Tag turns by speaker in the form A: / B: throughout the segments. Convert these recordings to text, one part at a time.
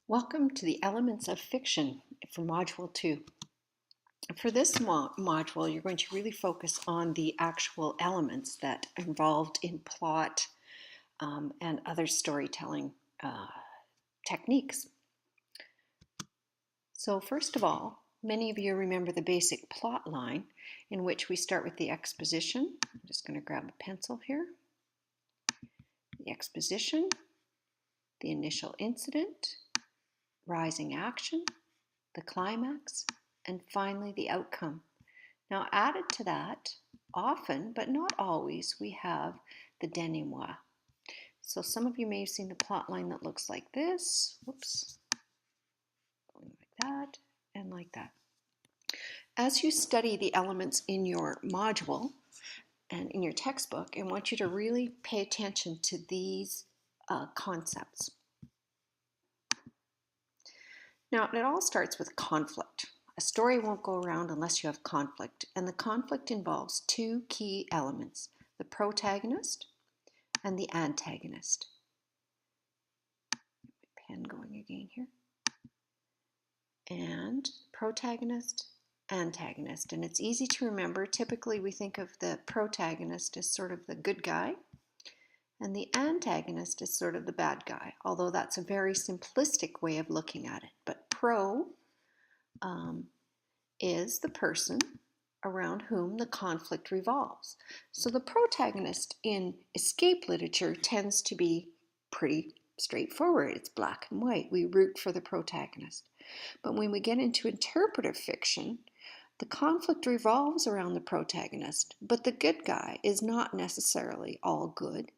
A: Welcome to the Elements of Fiction for Module 2. For this module, you're going to really focus on the actual elements that are involved in plot and other storytelling techniques. So first of all, many of you remember the basic plot line in which we start with the exposition. I'm just going to grab a pencil here. The exposition, the initial incident, rising action, the climax, and finally the outcome. Now added to that, often, but not always, we have the denouement. So some of you may have seen the plot line that looks like this. Whoops. Going like that and like that. As you study the elements in your module and in your textbook, I want you to really pay attention to these concepts. Now, it all starts with conflict. A story won't go around unless you have conflict, and the conflict involves two key elements, the protagonist and the antagonist. My pen going again here. And protagonist, antagonist. And it's easy to remember. Typically, we think of the protagonist as sort of the good guy, and the antagonist is sort of the bad guy, although that's a very simplistic way of looking at it. But pro is the person around whom the conflict revolves. So the protagonist in escape literature tends to be pretty straightforward. It's black and white. We root for the protagonist. But when we get into interpretive fiction, the conflict revolves around the protagonist, but the good guy is not necessarily all good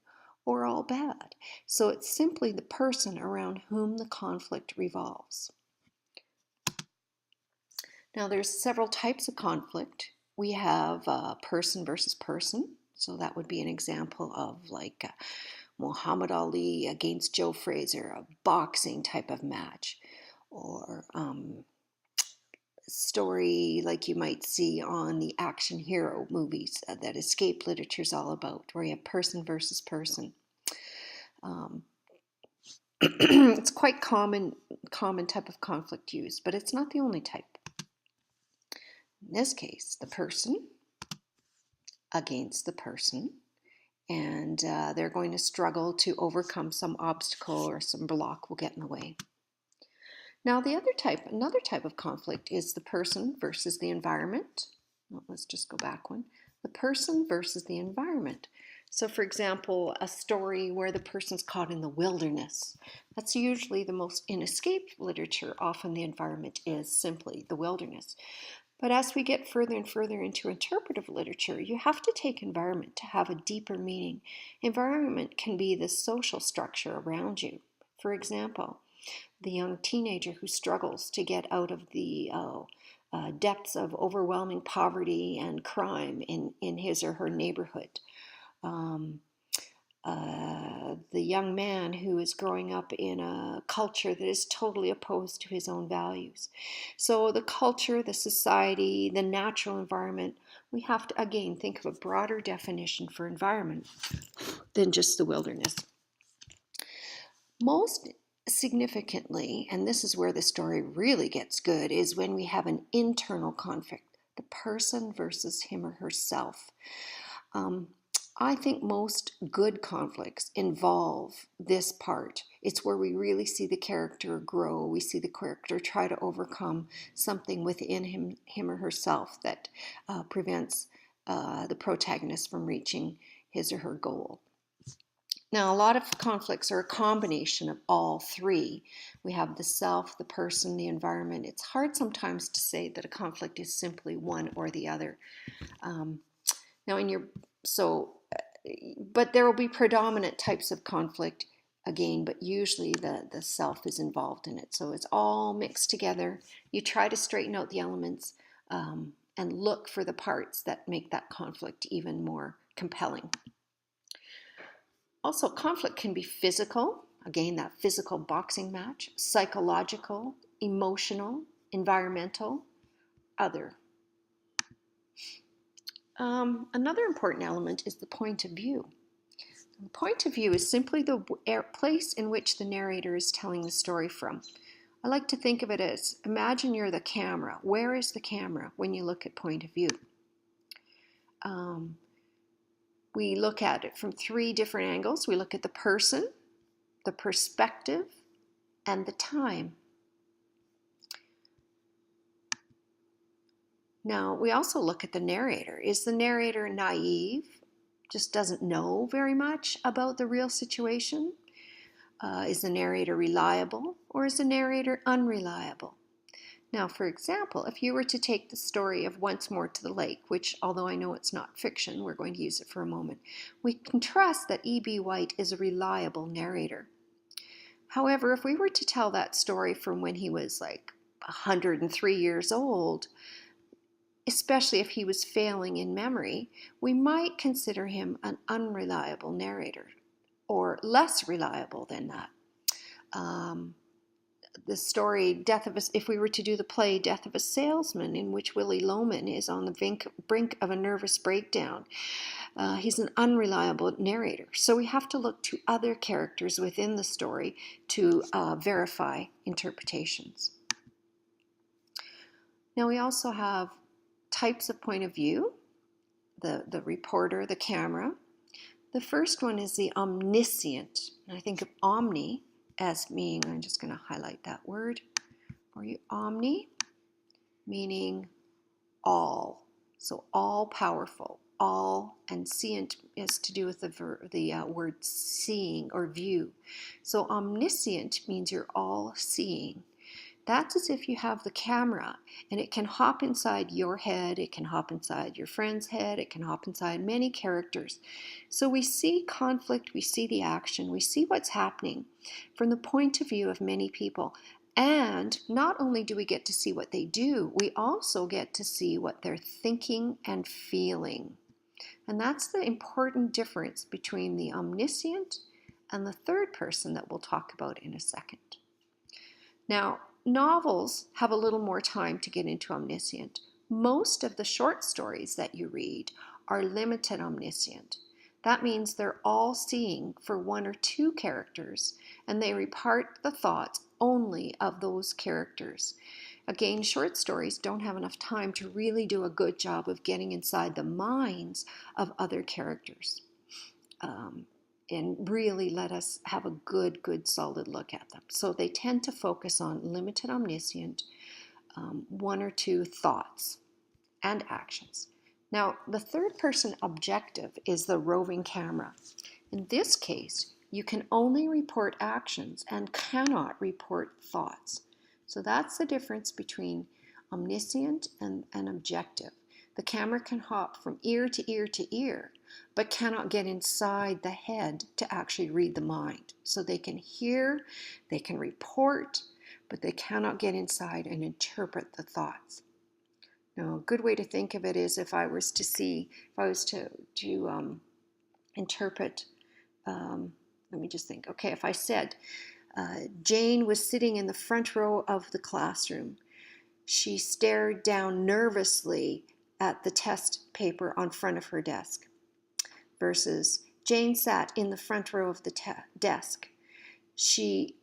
A: or all bad. So it's simply the person around whom the conflict revolves. Now there's several types of conflict. We have person versus person. So that would be an example of like Muhammad Ali against Joe Frazier, a boxing type of match. Or story like you might see on the action hero movies that escape literature is all about, where you have person versus person. It's quite common type of conflict used, but it's not the only type. In this case, the person against the person, and they're going to struggle to overcome some obstacle or some block will get in the way. Now another type of conflict is the person versus the environment. Well, let's just go back one. The person versus the environment. So for example, a story where the person's caught in the wilderness. That's usually the most, in escape literature, often the environment is simply the wilderness. But as we get further and further into interpretive literature, you have to take environment to have a deeper meaning. Environment can be the social structure around you. For example, the young teenager who struggles to get out of the depths of overwhelming poverty and crime in his or her neighborhood. The young man who is growing up in a culture that is totally opposed to his own values. So the culture, the society, the natural environment, we have to, again, think of a broader definition for environment than just the wilderness. Most significantly, and this is where the story really gets good, is when we have an internal conflict, the person versus him or herself. I think most good conflicts involve this part. It's where we really see the character grow. We see the character try to overcome something within him or herself that prevents the protagonist from reaching his or her goal. Now, a lot of conflicts are a combination of all three. We have the self, the person, the environment. It's hard sometimes to say that a conflict is simply one or the other. But there will be predominant types of conflict again, but usually the self is involved in it. So it's all mixed together. You try to straighten out the elements and look for the parts that make that conflict even more compelling. Also, conflict can be physical, again, that physical boxing match, psychological, emotional, environmental, other. Another important element is the point of view. The point of view is simply the place in which the narrator is telling the story from. I like to think of it as, imagine you're the camera. Where is the camera when you look at point of view? We look at it from 3 different angles. We look at the person, the perspective, and the time. Now, we also look at the narrator. Is the narrator naive, just doesn't know very much about the real situation? Is the narrator reliable, or is the narrator unreliable? Now, for example, if you were to take the story of Once More to the Lake, which, although I know it's not fiction, we're going to use it for a moment, we can trust that E.B. White is a reliable narrator. However, if we were to tell that story from when he was like 103 years old, especially if he was failing in memory, we might consider him an unreliable narrator, or less reliable than that. The story, if we were to do the play Death of a Salesman, in which Willy Loman is on the brink of a nervous breakdown, he's an unreliable narrator. So we have to look to other characters within the story to verify interpretations. Now we also have types of point of view, the reporter, the camera. The first one is the omniscient. And I think of omni as meaning, I'm just going to highlight that word for you, omni, meaning all. So all powerful, all, and scient is to do with the word seeing or view. So omniscient means you're all seeing. That's as if you have the camera and it can hop inside your head, it can hop inside your friend's head, it can hop inside many characters. So we see conflict, we see the action, we see what's happening from the point of view of many people. And not only do we get to see what they do, we also get to see what they're thinking and feeling. And that's the important difference between the omniscient and the third person that we'll talk about in a second. Now, novels have a little more time to get into omniscient. Most of the short stories that you read are limited omniscient. That means they're all seeing for 1 or 2 characters, and they repart the thoughts only of those characters. Again, short stories don't have enough time to really do a good job of getting inside the minds of other characters. And really let us have a good solid look at them. So they tend to focus on limited omniscient, 1 or 2 thoughts and actions. Now, the third person objective is the roving camera. In this case, you can only report actions and cannot report thoughts. So that's the difference between omniscient and objective. The camera can hop from ear to ear to ear, but cannot get inside the head to actually read the mind. So they can hear, they can report, but they cannot get inside and interpret the thoughts. Now, a good way to think of it is if I was to interpret, let me just think. Okay, if I said Jane was sitting in the front row of the classroom. She stared down nervously at the test paper on front of her desk. Versus Jane sat in the front row of the desk.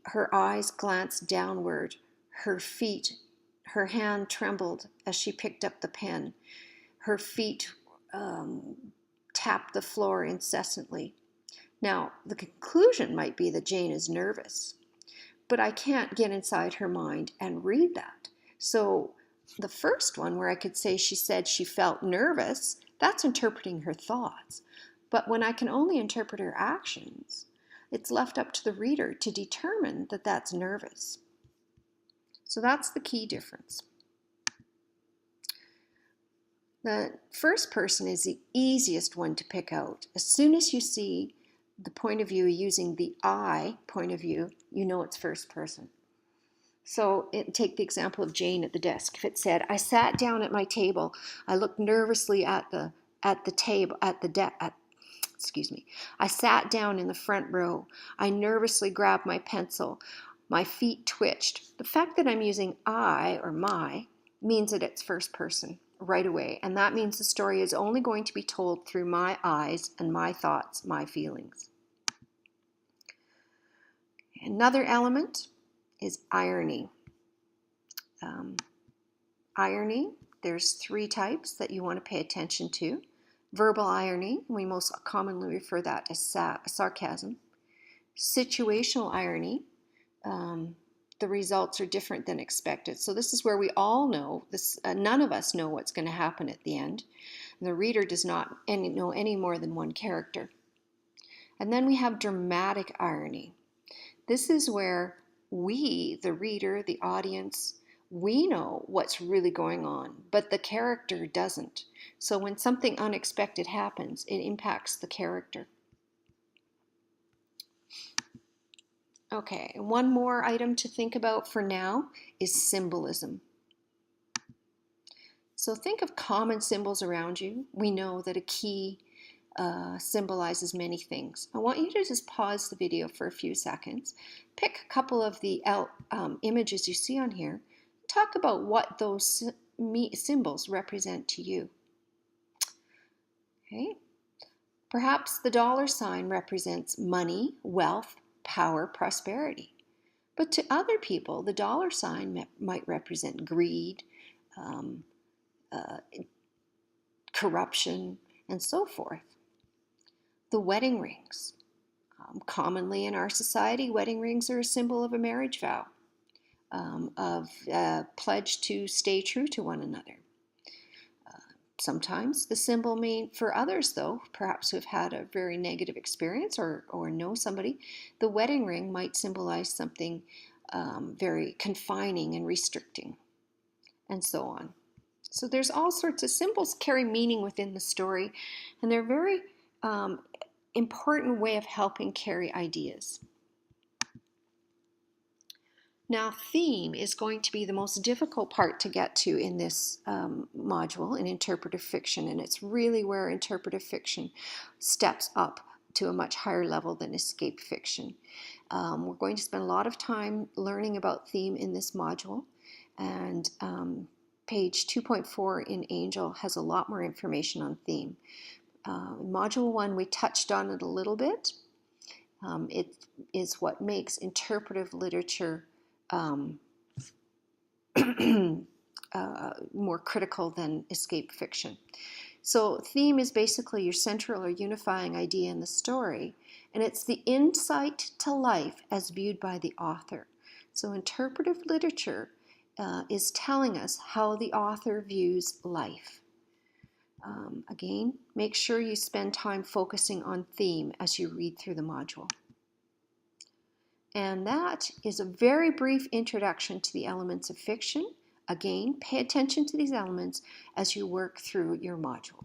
A: Her eyes glanced downward. Her hand trembled as she picked up the pen. Her feet tapped the floor incessantly. Now, the conclusion might be that Jane is nervous, but I can't get inside her mind and read that. So the first one, where I could say she said she felt nervous, that's interpreting her thoughts. But when I can only interpret her actions, it's left up to the reader to determine that that's nervous. So that's the key difference. The first person is the easiest one to pick out. As soon as you see the point of view using the I point of view, you know it's first person. So take the example of Jane at the desk. If it said, I sat down at my table, I looked nervously at the table, I sat down in the front row. I nervously grabbed my pencil. My feet twitched. The fact that I'm using I or my means that it's first person right away. And that means the story is only going to be told through my eyes and my thoughts, my feelings. Another element is irony. Irony, there's 3 types that you want to pay attention to. Verbal irony, we most commonly refer that as sarcasm. Situational irony, the results are different than expected. So this is where we all know, none of us know what's going to happen at the end. And the reader does not know any more than one character. And then we have dramatic irony. This is where we, the reader, the audience, we know what's really going on, but the character doesn't. So when something unexpected happens, it impacts the character. Okay, one more item to think about for now is symbolism. So think of common symbols around you. We know that a key symbolizes many things. I want you to just pause the video for a few seconds, pick a couple of the images you see on here, talk about what those symbols represent to you. Okay. Perhaps the $ represents money, wealth, power, prosperity. But to other people, the $ might represent greed, corruption, and so forth. The wedding rings. Commonly in our society, wedding rings are a symbol of a marriage vow, of a pledge to stay true to one another. Sometimes the symbol may, for others though, perhaps who have had a very negative experience or know somebody, the wedding ring might symbolize something very confining and restricting, and so on. So there's all sorts of symbols carry meaning within the story, and they're very important way of helping carry ideas. Now, theme is going to be the most difficult part to get to in this module in interpretive fiction, and it's really where interpretive fiction steps up to a much higher level than escape fiction. We're going to spend a lot of time learning about theme in this module, and page 2.4 in Angel has a lot more information on theme. In Module 1, we touched on it a little bit. It is what makes interpretive literature more critical than escape fiction. So theme is basically your central or unifying idea in the story, and it's the insight to life as viewed by the author. So interpretive literature is telling us how the author views life. Again, make sure you spend time focusing on theme as you read through the module. And that is a very brief introduction to the elements of fiction. Again, pay attention to these elements as you work through your module.